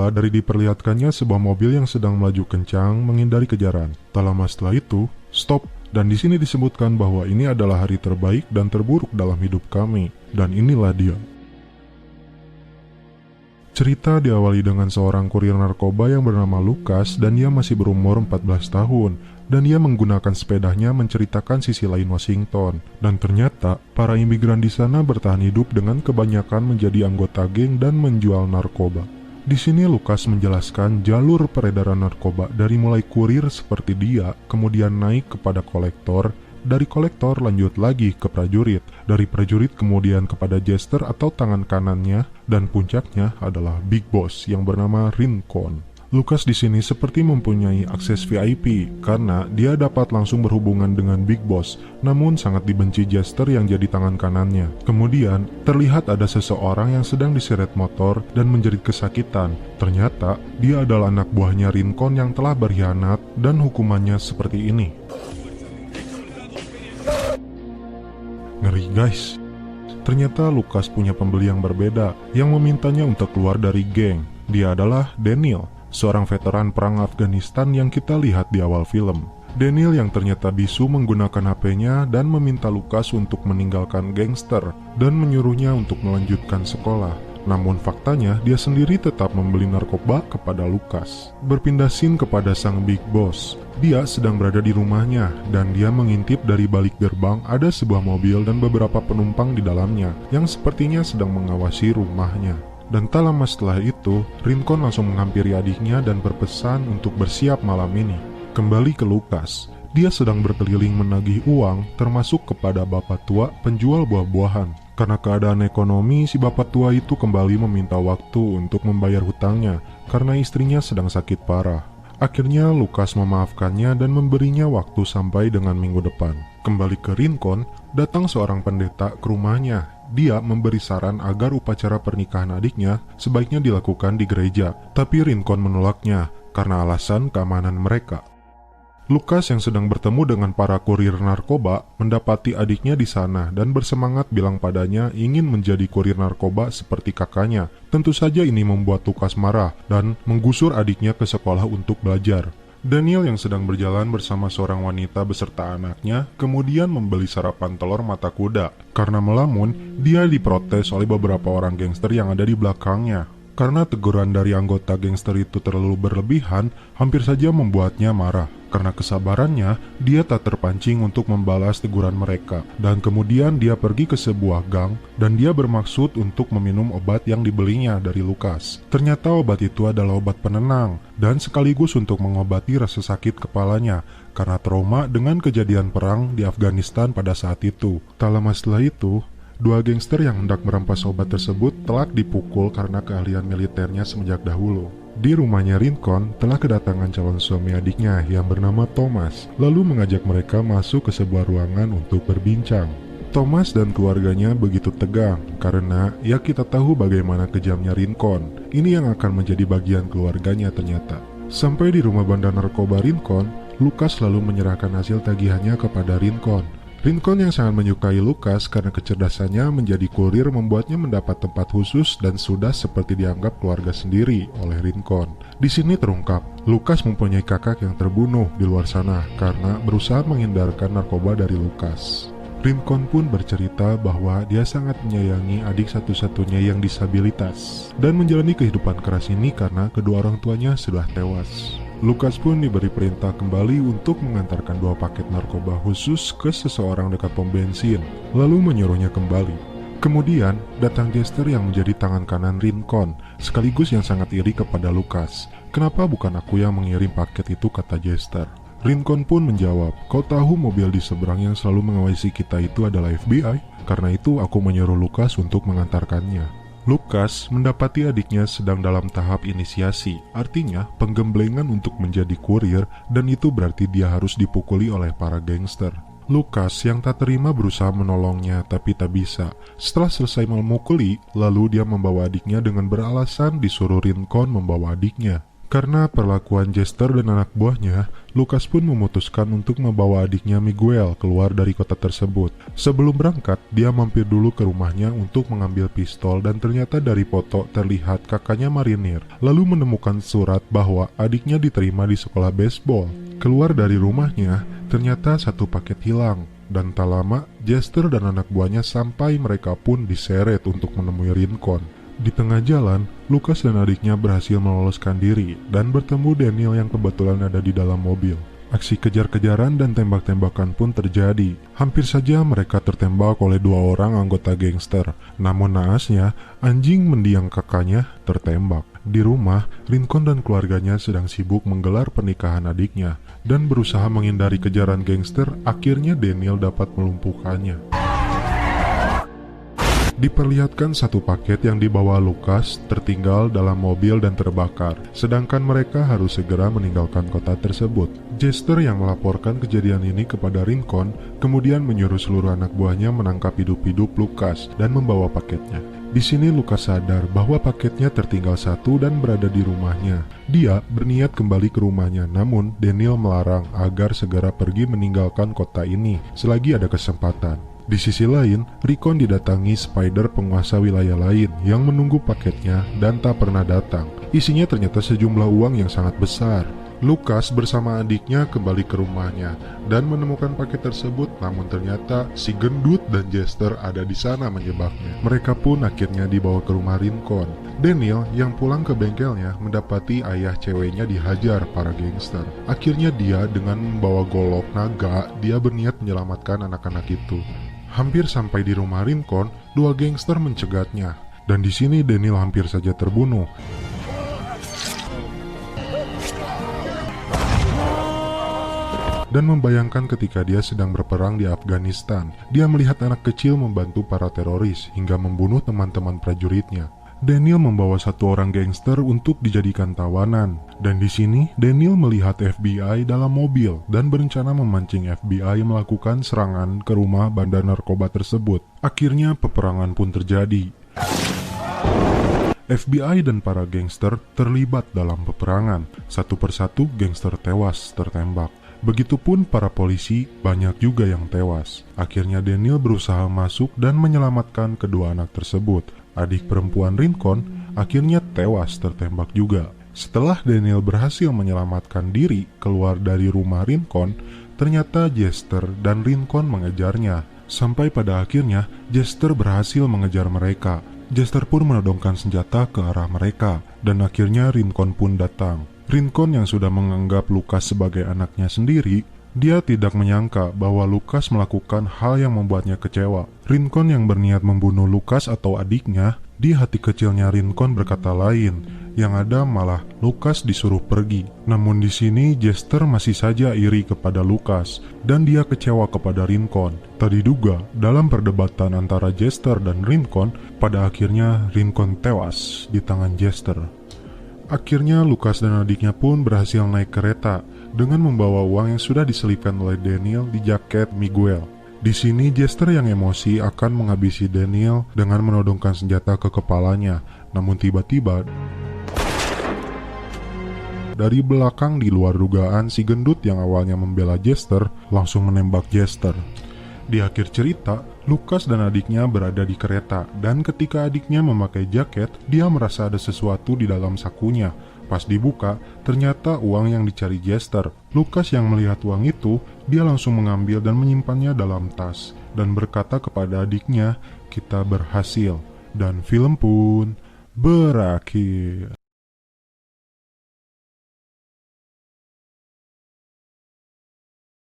bermula dari diperlihatkannya sebuah mobil yang sedang melaju kencang menghindari kejaran. Tak lama setelah itu, stop, dan di sini disebutkan bahwa ini adalah hari terbaik dan terburuk dalam hidup kami, dan inilah dia. Cerita diawali dengan seorang kurir narkoba yang bernama Lucas dan dia masih berumur 14 tahun dan dia menggunakan sepedanya menceritakan sisi lain Washington. Dan ternyata para imigran di sana bertahan hidup dengan kebanyakan menjadi anggota geng dan menjual narkoba. Di sini Lucas menjelaskan jalur peredaran narkoba dari mulai kurir seperti dia, kemudian naik kepada kolektor, dari kolektor lanjut lagi ke prajurit, dari prajurit kemudian kepada jester atau tangan kanannya, dan puncaknya adalah Big Boss yang bernama Rincon. Lucas di sini seperti mempunyai akses VIP karena dia dapat langsung berhubungan dengan Big Boss, namun sangat dibenci jester yang jadi tangan kanannya. Kemudian terlihat ada seseorang yang sedang diseret motor dan menjerit kesakitan. Ternyata dia adalah anak buahnya Rincon yang telah berkhianat dan hukumannya seperti ini. Ngeri guys. Ternyata Lucas punya pembeli yang berbeda yang memintanya untuk keluar dari geng. Dia adalah Daniel, seorang veteran perang Afghanistan yang kita lihat di awal film. Daniel yang ternyata bisu menggunakan HP-nya dan meminta Lucas untuk meninggalkan gangster dan menyuruhnya untuk melanjutkan sekolah. Namun faktanya dia sendiri tetap membeli narkoba kepada Lucas. Berpindah scene kepada sang Big Boss. Dia sedang berada di rumahnya dan dia mengintip dari balik gerbang ada sebuah mobil dan beberapa penumpang di dalamnya yang sepertinya sedang mengawasi rumahnya. Dan tak lama setelah itu, Rincon langsung menghampiri adiknya dan berpesan untuk bersiap malam ini. Kembali ke Lucas. Dia sedang berkeliling menagih uang termasuk kepada bapak tua penjual buah-buahan. Karena keadaan ekonomi, si bapak tua itu kembali meminta waktu untuk membayar hutangnya karena istrinya sedang sakit parah. Akhirnya Lucas memaafkannya dan memberinya waktu sampai dengan minggu depan. Kembali ke Rincon, datang seorang pendeta ke rumahnya. Dia memberi saran agar upacara pernikahan adiknya sebaiknya dilakukan di gereja, tapi Rincon menolaknya karena alasan keamanan mereka. Lucas yang sedang bertemu dengan para kurir narkoba mendapati adiknya di sana dan bersemangat bilang padanya ingin menjadi kurir narkoba seperti kakaknya. Tentu saja ini membuat Lucas marah dan menggusur adiknya ke sekolah untuk belajar. Daniel yang sedang berjalan bersama seorang wanita beserta anaknya kemudian membeli sarapan telur mata kuda. Karena melamun, dia diprotes oleh beberapa orang gangster yang ada di belakangnya. Karena teguran dari anggota gangster itu terlalu berlebihan, hampir saja membuatnya marah. Karena kesabarannya, dia tak terpancing untuk membalas teguran mereka. Dan kemudian dia pergi ke sebuah gang, dan dia bermaksud untuk meminum obat yang dibelinya dari Lucas. Ternyata obat itu adalah obat penenang, dan sekaligus untuk mengobati rasa sakit kepalanya, karena trauma dengan kejadian perang di Afghanistan pada saat itu. Tak lama setelah itu, dua gangster yang hendak merampas obat tersebut telak dipukul karena keahlian militernya semenjak dahulu. Di rumahnya Rincon telah kedatangan calon suami adiknya yang bernama Thomas, lalu mengajak mereka masuk ke sebuah ruangan untuk berbincang. Thomas dan keluarganya begitu tegang karena ya kita tahu bagaimana kejamnya Rincon. Ini yang akan menjadi bagian keluarganya ternyata. Sampai di rumah bandar narkoba Rincon, Lucas lalu menyerahkan hasil tagihannya kepada Rincon. Rincon yang sangat menyukai Lucas karena kecerdasannya menjadi kurir membuatnya mendapat tempat khusus dan sudah seperti dianggap keluarga sendiri oleh Rincon. Di sini terungkap, Lucas mempunyai kakak yang terbunuh di luar sana karena berusaha menghindarkan narkoba dari Lucas. Rincon pun bercerita bahwa dia sangat menyayangi adik satu-satunya yang disabilitas dan menjalani kehidupan keras ini karena kedua orang tuanya sudah tewas. Lucas pun diberi perintah kembali untuk mengantarkan 2 paket narkoba khusus ke seseorang dekat pom bensin, lalu menyuruhnya kembali. Kemudian datang jester yang menjadi tangan kanan Rincon, sekaligus yang sangat iri kepada Lucas. Kenapa bukan aku yang mengirim paket itu, kata jester. Rincon pun menjawab, kau tahu mobil di seberang yang selalu mengawasi kita itu adalah FBI? Karena itu aku menyuruh Lucas untuk mengantarkannya. Lucas mendapati adiknya sedang dalam tahap inisiasi, artinya penggemblengan untuk menjadi kurir, dan itu berarti dia harus dipukuli oleh para gangster. Lucas yang tak terima berusaha menolongnya tapi tak bisa. Setelah selesai memukuli, lalu dia membawa adiknya dengan beralasan disuruh Rincon membawa adiknya. Karena perlakuan Jester dan anak buahnya, Lucas pun memutuskan untuk membawa adiknya Miguel keluar dari kota tersebut. Sebelum berangkat, dia mampir dulu ke rumahnya untuk mengambil pistol dan ternyata dari foto terlihat kakaknya marinir, lalu menemukan surat bahwa adiknya diterima di sekolah baseball. Keluar dari rumahnya, ternyata satu paket hilang. Dan tak lama, Jester dan anak buahnya sampai mereka pun diseret untuk menemui Rincon. Di tengah jalan, Lucas dan adiknya berhasil meloloskan diri dan bertemu Daniel yang kebetulan ada di dalam mobil. Aksi kejar-kejaran dan tembak-tembakan pun terjadi. Hampir saja mereka tertembak oleh 2 orang anggota gangster. Namun naasnya, anjing mendiang kakaknya tertembak. Di rumah, Rincon dan keluarganya sedang sibuk menggelar pernikahan adiknya. Dan berusaha menghindari kejaran gangster, akhirnya Daniel dapat melumpuhkannya. Diperlihatkan satu paket yang dibawa Lucas tertinggal dalam mobil dan terbakar, sedangkan mereka harus segera meninggalkan kota tersebut. Jester yang melaporkan kejadian ini kepada Rincon, kemudian menyuruh seluruh anak buahnya menangkap hidup-hidup Lucas dan membawa paketnya. Di sini Lucas sadar bahwa paketnya tertinggal satu dan berada di rumahnya. Dia berniat kembali ke rumahnya, namun Daniel melarang agar segera pergi meninggalkan kota ini selagi ada kesempatan. Di sisi lain, Rincon didatangi Spider penguasa wilayah lain yang menunggu paketnya dan tak pernah datang. Isinya ternyata sejumlah uang yang sangat besar. Lucas bersama adiknya kembali ke rumahnya dan menemukan paket tersebut, namun ternyata si gendut dan Jester ada di sana menjebaknya. Mereka pun akhirnya dibawa ke rumah Rincon. Daniel yang pulang ke bengkelnya mendapati ayah ceweknya dihajar para gangster. Akhirnya dia dengan membawa golok naga, dia berniat menyelamatkan anak-anak itu. Hampir sampai di rumah Rincon, 2 gangster mencegatnya, dan di sini Daniel hampir saja terbunuh. Dan membayangkan ketika dia sedang berperang di Afghanistan, dia melihat anak kecil membantu para teroris hingga membunuh teman-teman prajuritnya. Daniel membawa 1 orang gangster untuk dijadikan tawanan, dan di sini Daniel melihat FBI dalam mobil dan berencana memancing FBI melakukan serangan ke rumah bandar narkoba tersebut. Akhirnya peperangan pun terjadi. FBI dan para gangster terlibat dalam peperangan. Satu persatu gangster tewas tertembak. Begitupun para polisi, banyak juga yang tewas. Akhirnya Daniel berusaha masuk dan menyelamatkan kedua anak tersebut. Adik perempuan Rincon akhirnya tewas tertembak juga. Setelah Daniel berhasil menyelamatkan diri keluar dari rumah Rincon, ternyata Jester dan Rincon mengejarnya. Sampai pada akhirnya Jester berhasil mengejar mereka. Jester pun menodongkan senjata ke arah mereka, dan akhirnya Rincon pun datang. Rincon yang sudah menganggap Lucas sebagai anaknya sendiri, dia tidak menyangka bahwa Lucas melakukan hal yang membuatnya kecewa. Rincon yang berniat membunuh Lucas atau adiknya, di hati kecilnya Rincon berkata lain, yang ada malah Lucas disuruh pergi. Namun di sini Jester masih saja iri kepada Lucas, dan dia kecewa kepada Rincon. Tak diduga, dalam perdebatan antara Jester dan Rincon, pada akhirnya Rincon tewas di tangan Jester. Akhirnya Lucas dan adiknya pun berhasil naik kereta dengan membawa uang yang sudah diselipkan oleh Daniel di jaket Miguel. Di sini Jester yang emosi akan menghabisi Daniel dengan menodongkan senjata ke kepalanya. Namun tiba-tiba dari belakang di luar dugaan, si gendut yang awalnya membela Jester langsung menembak Jester. Di akhir cerita, Lucas dan adiknya berada di kereta, dan ketika adiknya memakai jaket, dia merasa ada sesuatu di dalam sakunya. Pas dibuka, ternyata uang yang dicari Jester. Lucas yang melihat uang itu, dia langsung mengambil dan menyimpannya dalam tas, dan berkata kepada adiknya, "Kita berhasil." Dan film pun berakhir.